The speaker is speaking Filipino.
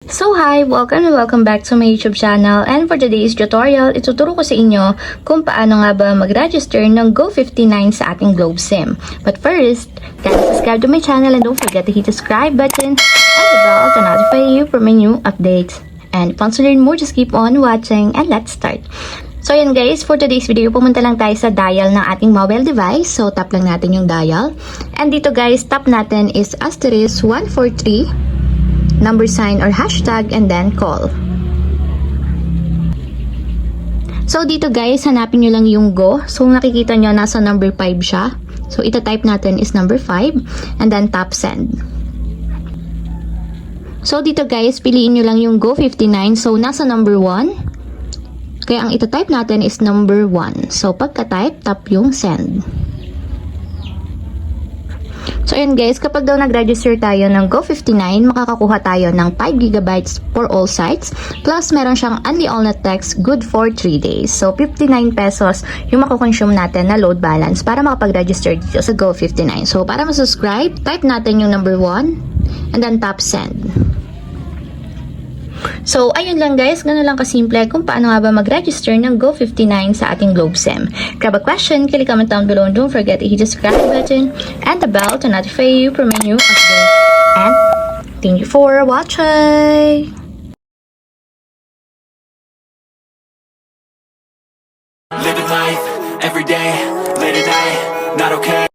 So hi! Welcome and welcome back to my YouTube channel, and for today's tutorial, ituturo ko sa inyo kung paano nga ba mag-register ng GO59 sa ating Globe SIM. But first, guys, subscribe to my channel and don't forget to hit the subscribe button and the bell to notify you for my new updates. And if you want to learn more, just keep on watching and let's start. So ayan guys, for today's video, pumunta lang tayo sa dial ng ating mobile device. So tap lang natin yung dial. And dito guys, tap natin is asterisk 143 number sign or hashtag and then call. So dito guys, hanapin nyo lang yung Go. So nakikita nyo nasa number 5 siya. So ita-type natin is number 5 and then tap send. So dito guys, piliin nyo lang yung Go59. So nasa number 1. Kaya ang ita-type natin is number 1. So pagka-type, tap yung send. So ayan guys, kapag daw nag-register tayo ng Go59, makakakuha tayo ng 5GB for all sites. Plus meron siyang only all net text good for 3 days. So 59 pesos yung makukonsume natin na load balance para makapag-register dito sa Go59. So para ma-subscribe, type natin yung number 1 and then tap send. So, ayun lang guys, gano'n lang kasimple kung paano nga ba mag-register ng Go59 sa ating Globe SIM. Grab a question, click comment down below, and don't forget to hit the subscribe button and the bell to notify you for my new updates. And thank you for watching! Living life, every day, late at night, not okay.